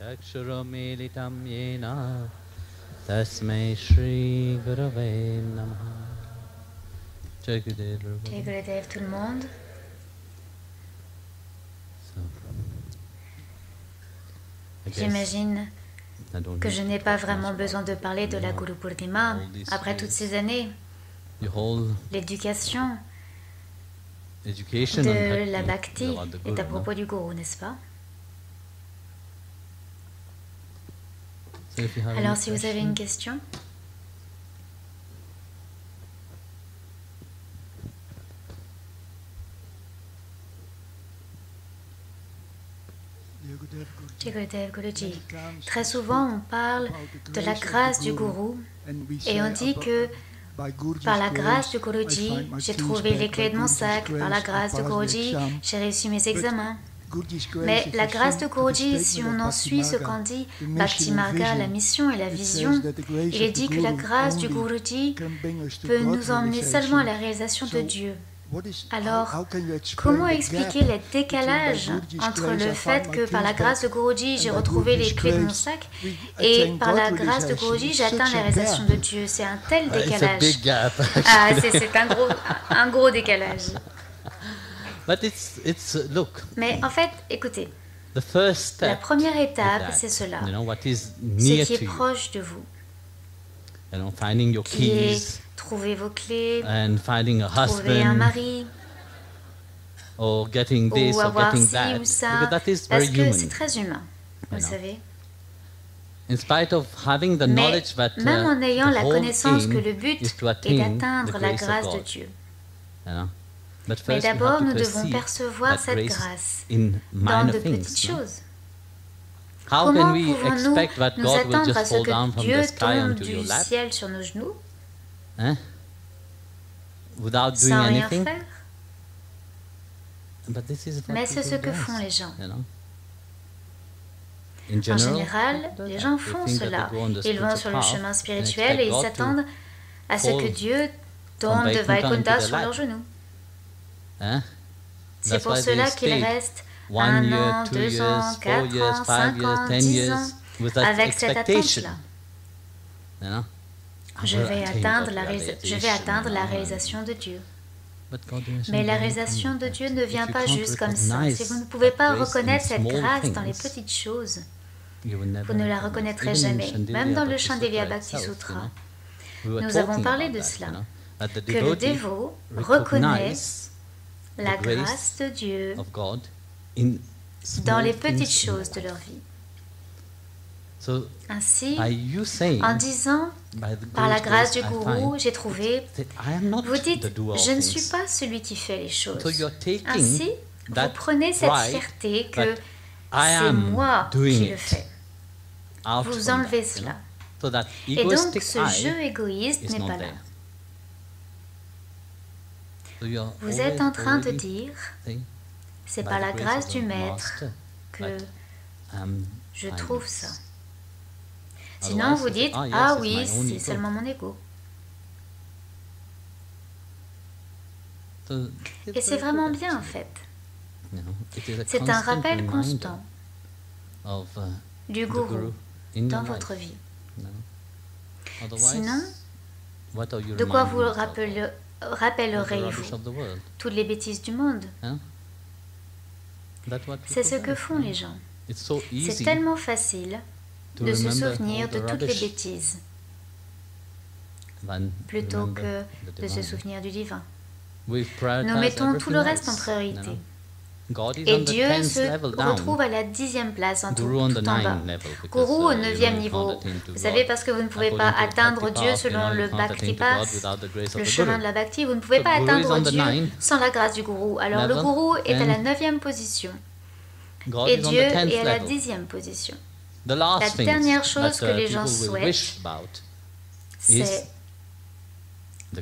Chakshuromilitam yena tasmai Shri Gurave Namaha. Jai Gurudev, tout le monde. J'imagine que je n'ai pas vraiment besoin de parler de la Guru Purnima après toutes ces années. L'éducation de la Bhakti est à propos du Guru, n'est-ce pas? Alors, si vous avez une question. Gurudev Guruji, très souvent on parle de la grâce du Gourou et on dit que par la grâce du Guruji, j'ai trouvé les clés de mon sac, par la grâce du Guruji, j'ai réussi mes examens. Mais la grâce de Guruji, si on en suit ce qu'en dit Bhakti Marga, la mission et la vision, il est dit que la grâce du Guruji peut nous emmener seulement à la réalisation de Dieu. Alors, comment expliquer le décalage entre le fait que par la grâce de Guruji, j'ai retrouvé les clés de mon sac et par la grâce de Guruji, j'ai atteint la réalisation de Dieu? C'est un tel décalage. Ah, c'est un gros décalage. Mais en fait, écoutez, la première étape, c'est cela, ce qui est proche de vous, qui est trouver vos clés, trouver un mari, ou avoir ci ou ça, parce que c'est très humain, vous savez. Mais même en ayant la connaissance que le but est d'atteindre la grâce de Dieu. Mais d'abord, nous devons percevoir cette grâce dans de petites choses. Comment pouvons-nous nous attendre à ce que Dieu tombe du ciel sur nos genoux sans rien faire? Mais c'est ce que font les gens. En général, les gens font cela. Ils vont sur le chemin spirituel et ils s'attendent à ce que Dieu tombe de Vaikuntha sur leurs genoux. C'est pour cela qu'il reste 1 an, 2 ans, 4 ans, 5 ans, 10 ans avec cette attente-là. Je vais atteindre la réalisation de Dieu. Mais la réalisation de Dieu ne vient pas juste comme ça. Si vous ne pouvez pas reconnaître cette grâce dans les petites choses, vous ne la reconnaîtrez jamais. Même dans le Chandelier Bhakti Sutra, nous avons parlé de cela, que le dévot reconnaît la grâce de Dieu dans les petites choses de leur vie. Ainsi, en disant, par la grâce du Gourou, j'ai trouvé, vous dites, je ne suis pas celui qui fait les choses. Ainsi, vous prenez cette fierté que c'est moi qui le fais. Vous enlevez cela. Et donc, ce jeu égoïste n'est pas là. Vous êtes en train de dire, c'est par la grâce du Maître que je trouve ça. Sinon, vous dites, ah oui, c'est seulement mon ego. Et c'est vraiment bien, en fait. C'est un rappel constant du Gourou dans votre vie. Sinon, de quoi vous rappellerez-vous? Toutes les bêtises du monde. C'est ce que font les gens. C'est tellement facile de se souvenir de toutes les bêtises plutôt que de se souvenir du divin. Nous mettons tout le reste en priorité. Et Dieu se retrouve à la 10e place en tout en bas. Gourou au 9e niveau. Vous savez, parce que vous ne pouvez pas atteindre Dieu selon le Bhakti Path, le chemin de la Bhakti, vous ne pouvez pas atteindre Dieu sans la grâce du Gourou. Alors le Gourou est à la 9e position et Dieu est à la 10e position. La dernière chose que les gens souhaitent, c'est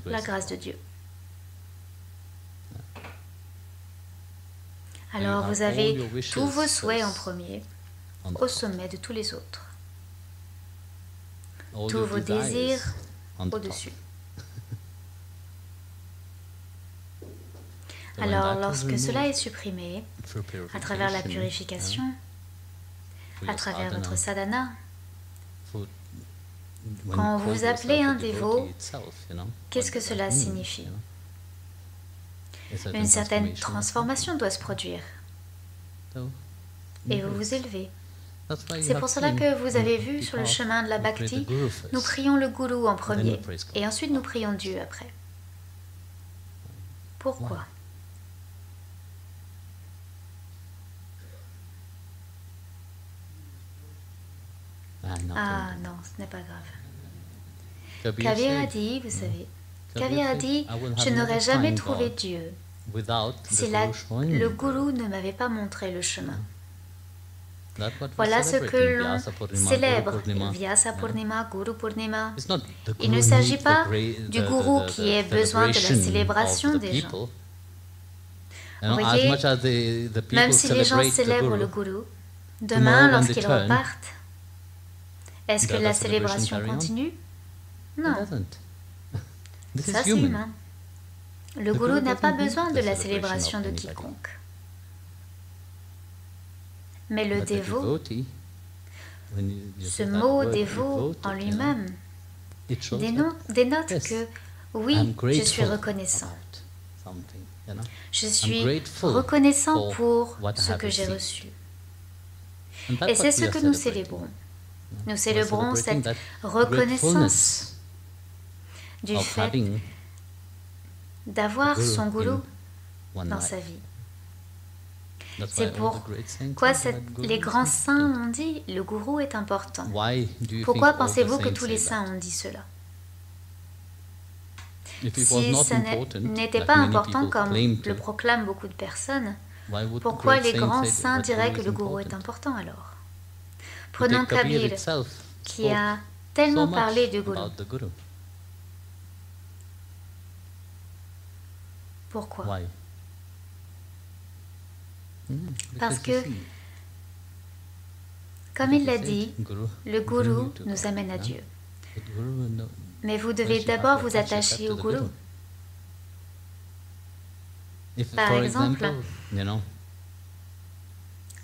la grâce de Dieu. Alors vous avez tous vos souhaits en premier, au sommet de tous les autres. Tous vos désirs au-dessus. Alors lorsque cela est supprimé, à travers la purification, à travers votre sadhana. Quand vous appelez un dévot, qu'est-ce que cela signifie? Une certaine transformation doit se produire. Et vous vous élevez. C'est pour cela que vous avez vu sur le chemin de la bhakti, nous prions le Guru en premier, et ensuite nous prions Dieu après. Pourquoi? Ah non, ce n'est pas grave. Kabir a dit, vous savez, Kabir a dit, je n'aurais jamais trouvé Dieu si le Guru ne m'avait pas montré le chemin. Voilà ce que l'on célèbre, Vyasa Purnima, Guru Purnima. Il ne s'agit pas du Guru qui ait besoin de la célébration des gens. Vous voyez, même si les gens célèbrent le Guru, demain, lorsqu'ils repartent, est-ce que la célébration continue? Non. Ça, c'est humain. Le Guru n'a pas besoin de la célébration de quiconque. Mais le dévot, ce mot dévot en lui-même, dénote que oui, je suis reconnaissant. Je suis reconnaissant pour ce que j'ai reçu. Et c'est ce que nous célébrons. Nous célébrons cette reconnaissance du fait d'avoir son gourou dans sa vie. C'est pourquoi les grands saints ont dit le gourou est important. Pourquoi pensez-vous que tous les saints ont dit cela? Si ça n'était pas important comme le proclament beaucoup de personnes, pourquoi les grands saints diraient que le gourou est important alors? Prenons Kabir, qui a tellement parlé du gourou. Pourquoi? Parce que, comme il l'a dit, le gourou nous amène à Dieu. Mais vous devez d'abord vous attacher au gourou. Par exemple,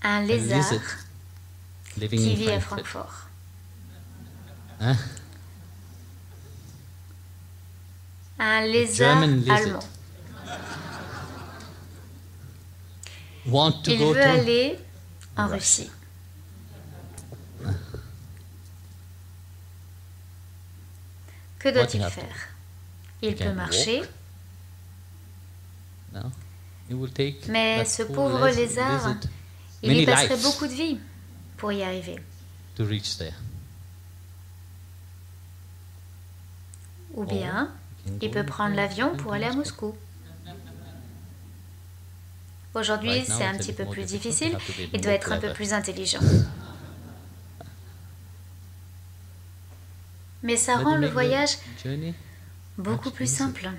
un lézard qui vit à Francfort. Un lézard allemand. Il veut aller en Russie. Que doit-il faire? Il peut marcher, mais ce pauvre lézard, il y passerait beaucoup de vie pour y arriver. Ou bien, il peut prendre l'avion pour aller à Moscou. Aujourd'hui, c'est un petit peu plus difficile. Il doit être un peu plus intelligent. Mais ça rend le voyage beaucoup plus simple.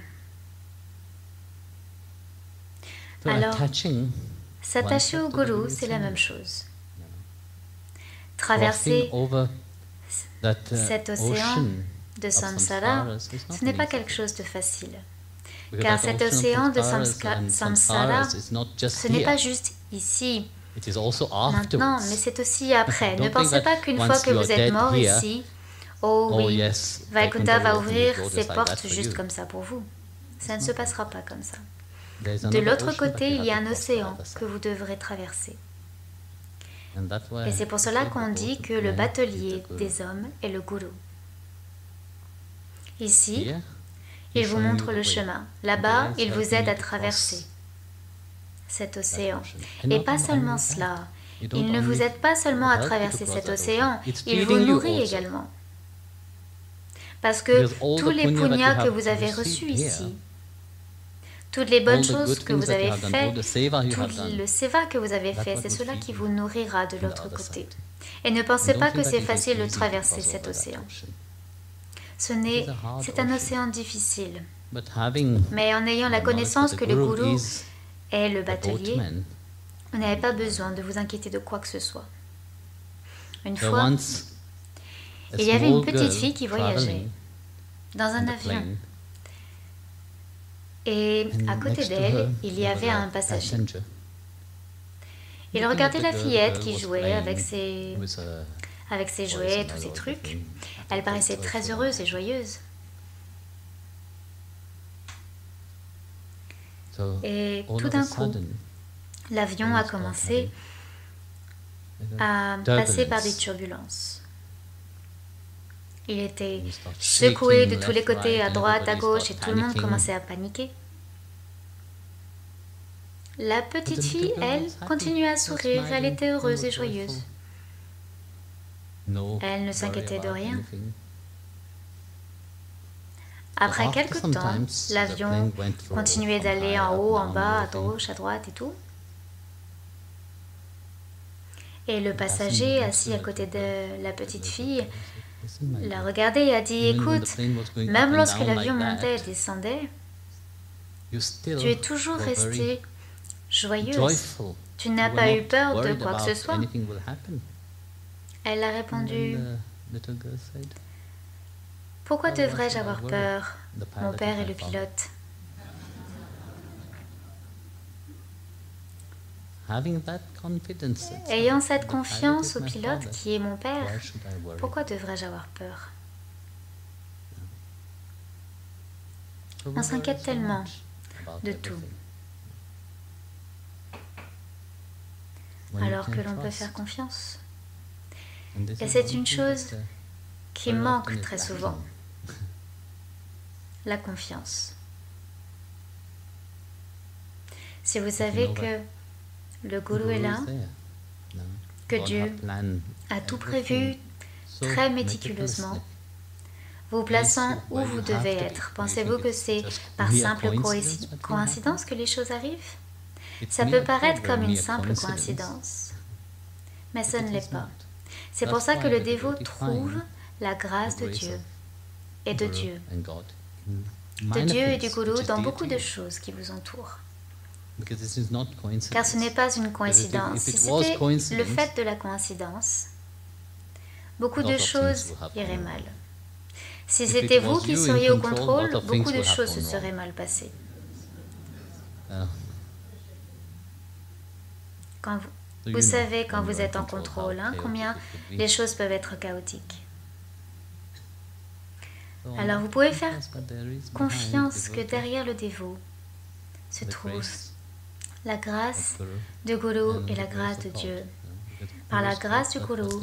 Alors, s'attacher au gourou, c'est la même chose. Traverser cet océan de samsara, ce n'est pas quelque chose de facile. Car cet océan de samsara, ce n'est pas juste ici, maintenant, mais c'est aussi après. Ne pensez pas qu'une fois que vous êtes mort ici, oh oui, Vaikuntha va ouvrir ses portes juste comme ça pour vous. Ça ne se passera pas comme ça. De l'autre côté, il y a un océan que vous devrez traverser. Et c'est pour cela qu'on dit que le batelier des hommes est le gourou. Ici, il vous montre le chemin. Là-bas, il vous aide à traverser cet océan. Et pas seulement cela. Il ne vous aide pas seulement à traverser cet océan, il vous nourrit également. Parce que tous les punyas que vous avez reçus ici, toutes les bonnes choses que vous avez faites, tout le seva que vous avez fait, c'est cela qui vous nourrira de l'autre côté. Et ne pensez pas que c'est facile de traverser cet océan. C'est un océan difficile. Mais en ayant la connaissance que le gourou est le batelier, vous n'avez pas besoin de vous inquiéter de quoi que ce soit. Une fois, il y avait une petite fille qui voyageait dans un avion. Et à côté d'elle, il y avait un passager. Il regardait la fillette qui jouait avec ses jouets, tous ces trucs. Elle paraissait très heureuse et joyeuse. Et tout d'un coup, l'avion a commencé à passer par des turbulences. Il était secoué de tous les côtés, à droite, à gauche, et tout le monde commençait à paniquer. La petite fille, elle, continuait à sourire, elle était heureuse et joyeuse. Elle ne s'inquiétait de rien. Après quelque temps, l'avion continuait d'aller en haut, en bas, à gauche, à droite et tout. Et le passager, assis à côté de la petite fille, l'a regardé et a dit, écoute, même lorsque l'avion montait et descendait, tu es toujours restée joyeuse. Tu n'as pas eu peur de quoi que ce soit. Elle a répondu, pourquoi devrais-je avoir peur? Mon père est le pilote. Ayant cette confiance au pilote qui est mon père, pourquoi devrais-je avoir peur? On s'inquiète tellement de tout, alors que l'on peut faire confiance. Et c'est une chose qui manque très souvent, la confiance. Si vous savez que le gourou est là, que Dieu a tout prévu très méticuleusement, vous plaçant où vous devez être, pensez-vous que c'est par simple coïncidence que les choses arrivent? Ça peut paraître comme une simple coïncidence, mais ce ne l'est pas. C'est pour ça que le dévot trouve la grâce de Dieu et de Dieu et du gourou dans beaucoup de choses qui vous entourent. Car ce n'est pas une coïncidence. Si c'était le fait de la coïncidence, beaucoup de choses iraient mal. Si c'était vous qui seriez au contrôle, beaucoup de choses se seraient mal passées. Vous savez quand vous êtes en contrôle, combien les choses peuvent être chaotiques. Alors vous pouvez faire confiance que derrière le dévot se trouve la grâce du gourou et la grâce de Dieu. Par la grâce du gourou,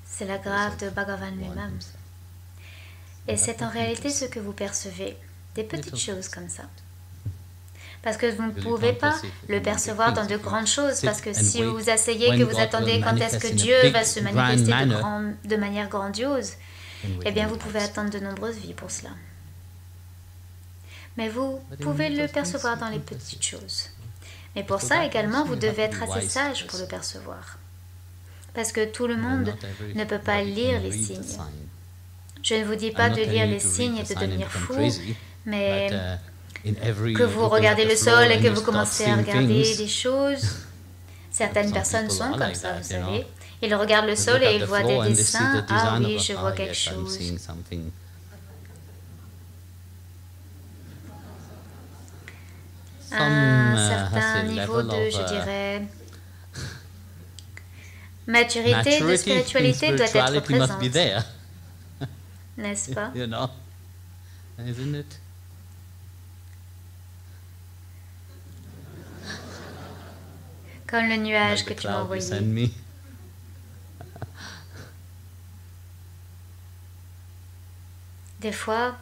c'est la grâce de Bhagavan lui-même. Et c'est en réalité ce que vous percevez, des petites choses comme ça. Parce que vous ne pouvez pas le percevoir dans de grandes choses, parce que si vous vous asseyez, que vous attendez quand est-ce que Dieu va se manifester de manière grandiose, eh bien vous pouvez attendre de nombreuses vies pour cela. Mais vous pouvez le percevoir dans les petites choses. Mais pour ça également, vous devez être assez sage pour le percevoir. Parce que tout le monde ne peut pas lire les signes. Je ne vous dis pas de lire les signes et de devenir fou, mais que vous regardez le sol et que vous commencez à regarder des choses. Certaines personnes sont comme ça, vous savez. Ils regardent le sol et ils voient des dessins. Ah oui, je vois quelque chose. Un certain niveau de, je dirais, maturité de spiritualité doit être présente. N'est-ce pas? Comme le nuage que tu m'as envoyé. Des fois,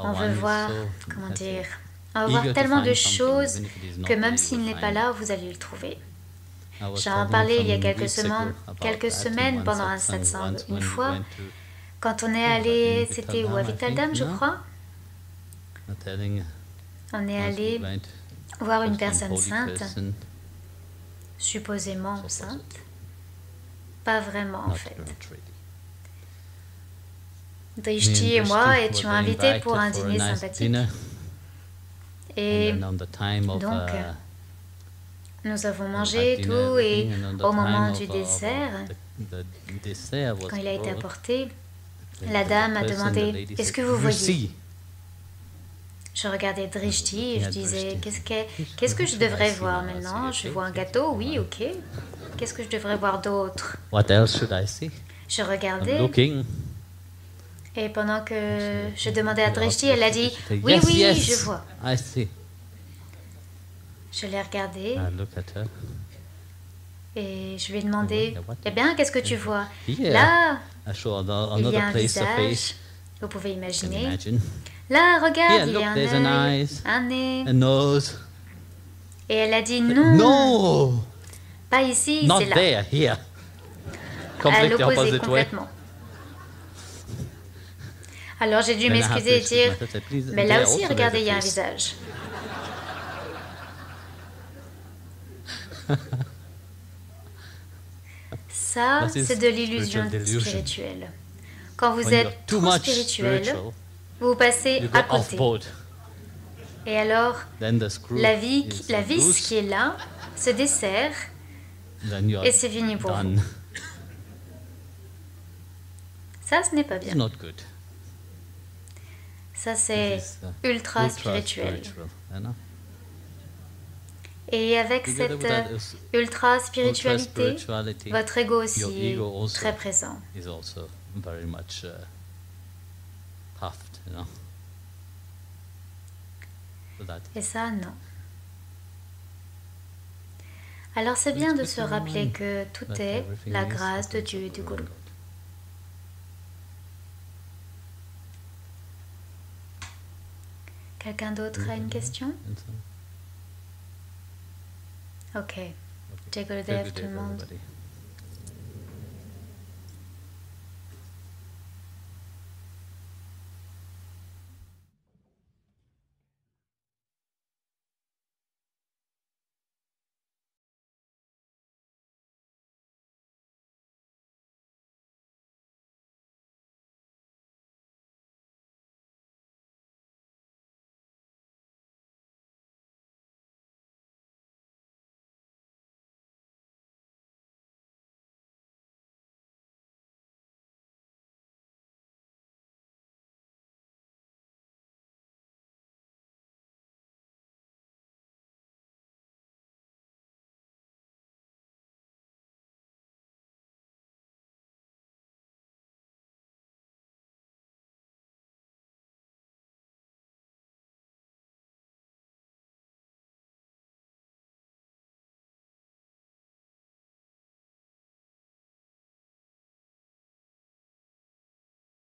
on veut voir, comment dire, on va voir tellement de choses que même s'il n'est pas là, vous allez le trouver. J'en ai parlé il y a quelques semaines pendant un satsang. Une fois, quand on est allé, c'était où, à Vitaldam, je crois? On est allé voir une personne sainte, supposément sainte, pas vraiment en fait. Drishti et moi étions invités pour un dîner sympathique. Et donc, nous avons mangé et tout, et au moment du dessert, quand il a été apporté, la dame a demandé « Est-ce que vous voyez ?» Je regardais Drishti et je disais, qu'est-ce que je devrais voir maintenant? Je vois un gâteau, oui, ok. Qu'est-ce que je devrais voir d'autre? What else should I see? Je I'm regardais. looking. Et pendant que je demandais à Drishti, elle a dit, oui, Yes, oui, yes, je vois. I see. Je l'ai regardée I look at her. et je lui ai demandé, Yeah, what? eh bien, qu'est-ce que tu vois? Here, Là, I show il y another a un place, a face. visage, vous pouvez Can you imaginer. imagine? Là, regarde, Here, il y look, a un there's an œil, eyes, un nez. a nose. Et elle a dit, non, No, pas ici, not c'est là. there, here. À Completely l'opposé, opposite way. complètement. Alors j'ai dû Then I have to m'excuser et excuse dire, myself, say, please, mais there là aussi, also regardez, there's il y a un face. visage. Ça, That is c'est de l'illusion spiritual delusion. spirituelle. Quand vous When you're êtes too trop much spirituel, spiritual, vous passez you go à off côté. board. Et alors, Then the screw la is vis loose, qui est là se desserre then you're et c'est fini pour vous. done. Ça, ce n'est pas It's bien. not good. Ça, c'est This is, ultra spirituel. you know? Et avec Together cette with that is ultra ultra spiritualité, spirituality votre ego aussi your est ego also très présent. is also very much puffed, you know. So that Et ça, non. Alors c'est bien de se rappeler que tout est la grâce de Dieu et du Guru. Quelqu'un d'autre a une question? Ok. Jai Gurudev, tout le monde. everybody.